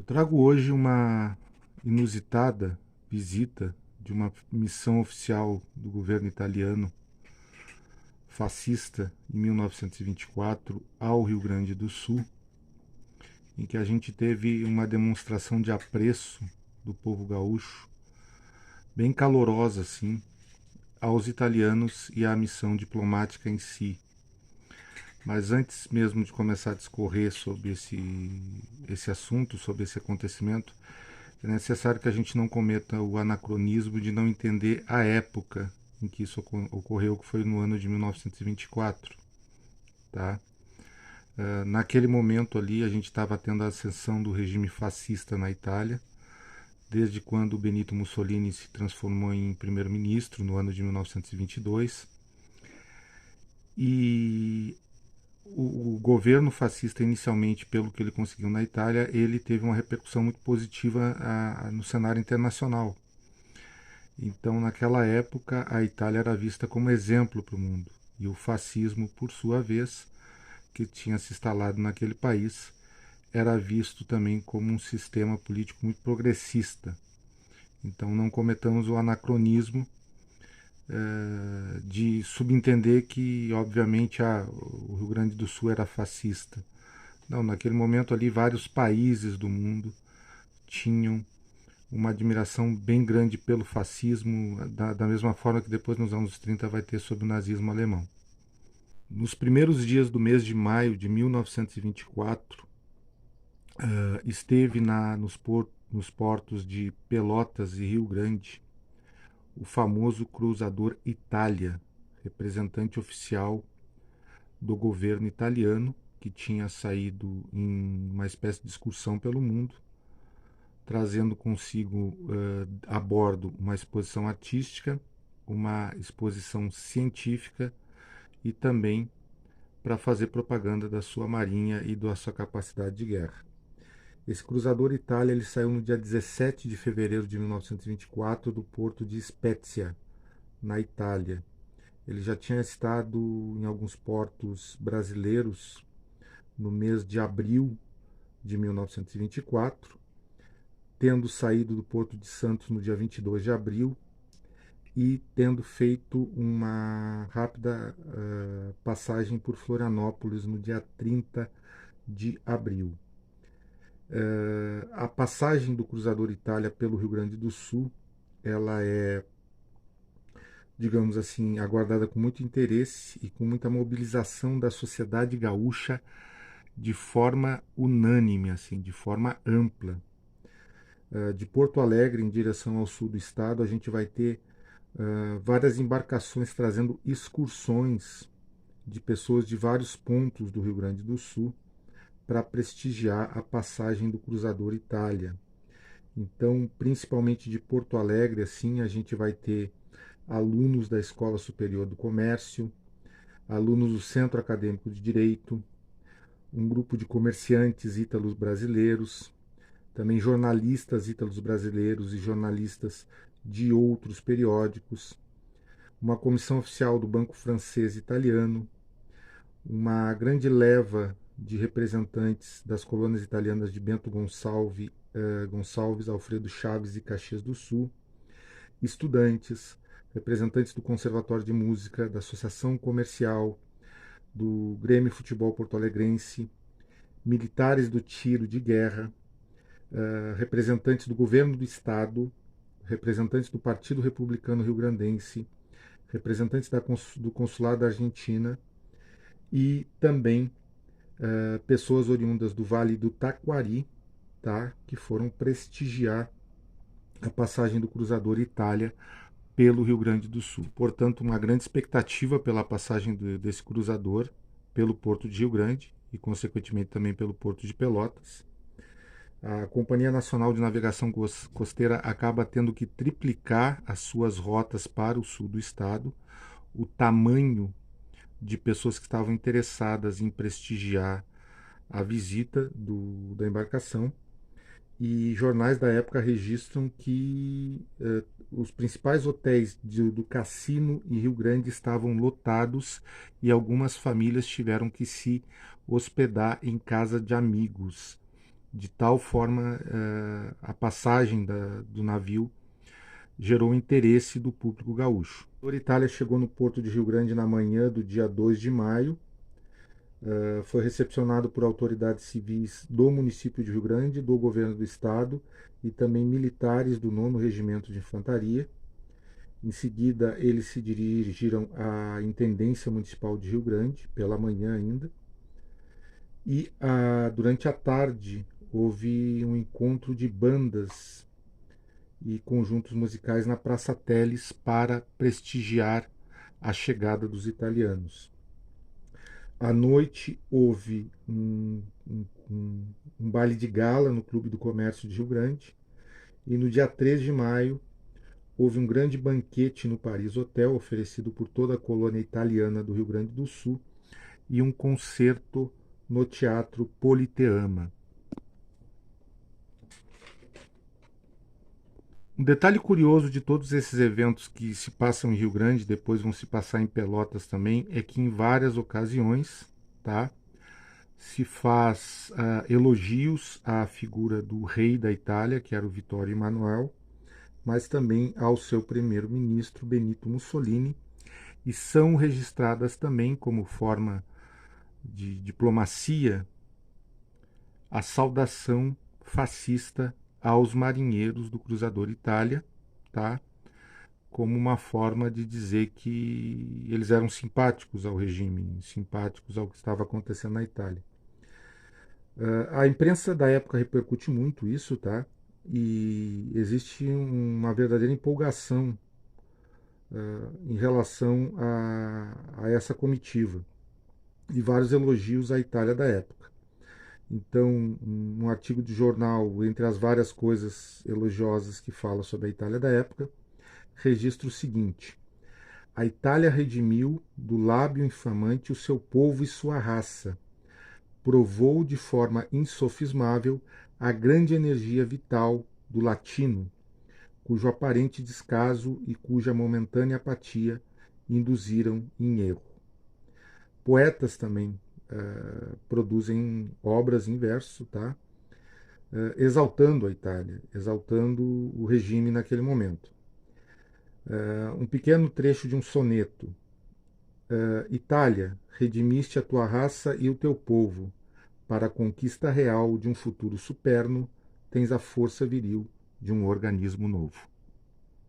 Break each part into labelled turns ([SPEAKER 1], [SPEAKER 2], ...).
[SPEAKER 1] Eu trago hoje uma inusitada visita de uma missão oficial do governo italiano fascista em 1924 ao Rio Grande do Sul, em que a gente teve uma demonstração de apreço do povo gaúcho, bem calorosa assim, aos italianos e à missão diplomática em si. Mas antes mesmo de começar a discorrer sobre esse assunto, sobre esse acontecimento, é necessário que a gente não cometa o anacronismo de não entender a época em que isso ocorreu, que foi no ano de 1924. Tá? Naquele momento ali, a gente estava tendo a ascensão do regime fascista na Itália, desde quando Benito Mussolini se transformou em primeiro-ministro no ano de 1922. E o governo fascista, inicialmente, pelo que ele conseguiu na Itália, ele teve uma repercussão muito positiva no cenário internacional. Então, naquela época, a Itália era vista como exemplo para o mundo. E o fascismo, por sua vez, que tinha se instalado naquele país, era visto também como um sistema político muito progressista. Então, não cometamos o anacronismo de subentender que, obviamente, o Rio Grande do Sul era fascista. Não, naquele momento ali, vários países do mundo tinham uma admiração bem grande pelo fascismo, da mesma forma que depois nos anos 30 vai ter sobre o nazismo alemão. Nos primeiros dias do mês de maio de 1924, esteve nos portos de Pelotas e Rio Grande o famoso cruzador Itália, representante oficial do governo italiano, que tinha saído em uma espécie de excursão pelo mundo, trazendo consigo a bordo uma exposição artística, uma exposição científica e também para fazer propaganda da sua marinha e da sua capacidade de guerra. Esse cruzador Itália ele saiu no dia 17 de fevereiro de 1924 do porto de Spezia, na Itália. Ele já tinha estado em alguns portos brasileiros no mês de abril de 1924, tendo saído do Porto de Santos no dia 22 de abril e tendo feito uma rápida passagem por Florianópolis no dia 30 de abril. A passagem do cruzador Itália pelo Rio Grande do Sul, ela é, digamos assim, aguardada com muito interesse e com muita mobilização da sociedade gaúcha de forma unânime, assim, de forma ampla. De Porto Alegre em direção ao sul do estado, a gente vai ter várias embarcações trazendo excursões de pessoas de vários pontos do Rio Grande do Sul para prestigiar a passagem do cruzador Itália. Então, principalmente de Porto Alegre, assim, a gente vai ter alunos da Escola Superior do Comércio, alunos do Centro Acadêmico de Direito, um grupo de comerciantes ítalos brasileiros, também jornalistas ítalos brasileiros e jornalistas de outros periódicos, uma comissão oficial do Banco Francês Italiano, uma grande leva de representantes das colônias italianas de Bento Gonçalves, Alfredo Chaves e Caxias do Sul, estudantes, representantes do Conservatório de Música, da Associação Comercial, do Grêmio Futebol Porto Alegrense, militares do tiro de guerra, representantes do governo do estado, representantes do Partido Republicano Rio-Grandense, representantes do Consulado da Argentina e também pessoas oriundas do Vale do Taquari, tá, que foram prestigiar a passagem do cruzador Itália pelo Rio Grande do Sul. Portanto, uma grande expectativa pela passagem desse cruzador pelo Porto de Rio Grande e, consequentemente, também pelo Porto de Pelotas. A Companhia Nacional de Navegação Costeira acaba tendo que triplicar as suas rotas para o sul do estado. O tamanho de pessoas que estavam interessadas em prestigiar a visita da embarcação. E jornais da época registram que os principais hotéis do Cassino e Rio Grande estavam lotados e algumas famílias tiveram que se hospedar em casa de amigos. De tal forma, a passagem do navio gerou interesse do público gaúcho. A Itália chegou no porto de Rio Grande na manhã do dia 2 de maio, foi recepcionado por autoridades civis do município de Rio Grande, do governo do estado e também militares do 9º Regimento de Infantaria. Em seguida, eles se dirigiram à Intendência Municipal de Rio Grande, pela manhã ainda. E durante a tarde houve um encontro de bandas e conjuntos musicais na Praça Teles para prestigiar a chegada dos italianos. À noite houve um baile de gala no Clube do Comércio de Rio Grande e no dia 3 de maio houve um grande banquete no Paris Hotel oferecido por toda a colônia italiana do Rio Grande do Sul e um concerto no Teatro Politeama. Um detalhe curioso de todos esses eventos que se passam em Rio Grande, depois vão se passar em Pelotas também, é que em várias ocasiões, tá, se faz elogios à figura do rei da Itália, que era o Vittorio Emanuele, mas também ao seu primeiro-ministro Benito Mussolini, e são registradas também como forma de diplomacia a saudação fascista aos marinheiros do cruzador Itália, tá? Como uma forma de dizer que eles eram simpáticos ao regime, simpáticos ao que estava acontecendo na Itália. A imprensa da época repercute muito isso, tá? E existe uma verdadeira empolgação em relação a essa comitiva e vários elogios à Itália da época. Então, um artigo de jornal, entre as várias coisas elogiosas que fala sobre a Itália da época, registra o seguinte: a Itália redimiu do lábio infamante o seu povo e sua raça. Provou de forma insofismável a grande energia vital do latino, cujo aparente descaso e cuja momentânea apatia induziram em erro. Poetas também produzem obras em verso, tá? Exaltando a Itália, exaltando o regime naquele momento. Um pequeno trecho de um soneto. Itália, redimiste a tua raça e o teu povo. Para a conquista real de um futuro superno, tens a força viril de um organismo novo.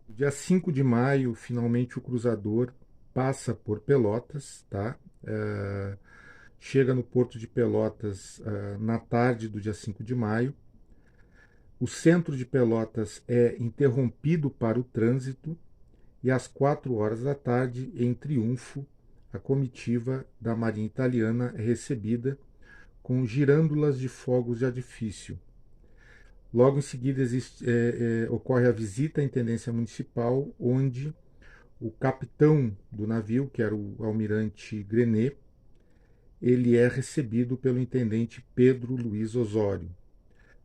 [SPEAKER 1] No dia 5 de maio, finalmente o cruzador passa por Pelotas, tá? Chega no porto de Pelotas na tarde do dia 5 de maio. O centro de Pelotas é interrompido para o trânsito e às 4 horas da tarde, em triunfo, a comitiva da Marinha Italiana é recebida com girândulas de fogos de artifício. Logo em seguida ocorre a visita à intendência municipal, onde o capitão do navio, que era o almirante Grenet, ele é recebido pelo intendente Pedro Luiz Osório.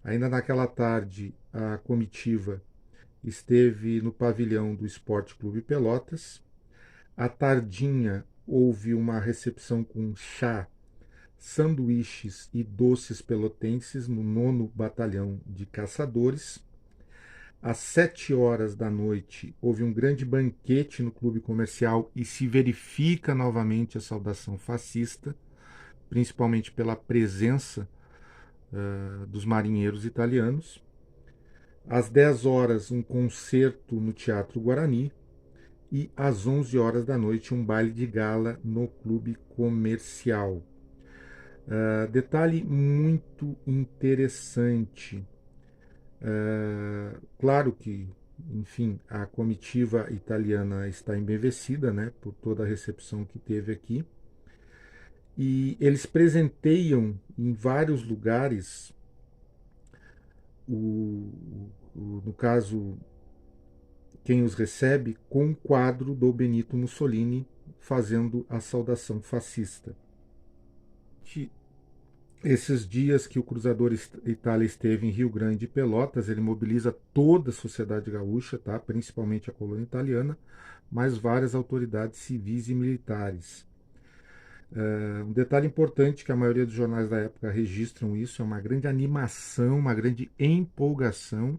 [SPEAKER 1] Ainda naquela tarde, a comitiva esteve no pavilhão do Esporte Clube Pelotas. À tardinha, houve uma recepção com chá, sanduíches e doces pelotenses no 9º Batalhão de Caçadores. Às 7 horas da noite, houve um grande banquete no clube comercial e se verifica novamente a saudação fascista, principalmente pela presença dos marinheiros italianos. Às 10 horas, um concerto no Teatro Guarani. E às 11 horas da noite, um baile de gala no clube comercial. Detalhe muito interessante. Claro que, enfim, a comitiva italiana está embevecida, né, por toda a recepção que teve aqui. E eles presenteiam em vários lugares, no caso, quem os recebe, com um quadro do Benito Mussolini fazendo a saudação fascista. Esses dias que o cruzador Itália esteve em Rio Grande e Pelotas, ele mobiliza toda a sociedade gaúcha, tá? Principalmente a colônia italiana, mas várias autoridades civis e militares. Um detalhe importante que a maioria dos jornais da época registram isso, é uma grande animação, uma grande empolgação,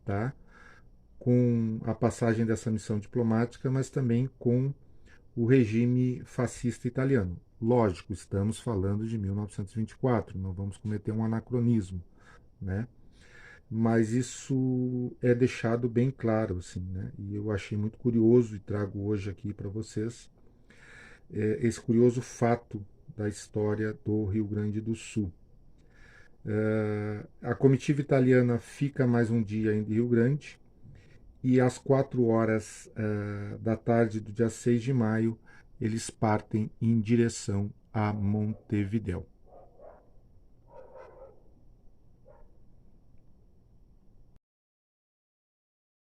[SPEAKER 1] tá? Com a passagem dessa missão diplomática, mas também com o regime fascista italiano. Lógico, estamos falando de 1924, não vamos cometer um anacronismo, né? Mas isso é deixado bem claro, assim, né? E eu achei muito curioso e trago hoje aqui para vocês esse curioso fato da história do Rio Grande do Sul. A comitiva italiana fica mais um dia em Rio Grande e às 4 horas da tarde do dia 6 de maio eles partem em direção a Montevidéu.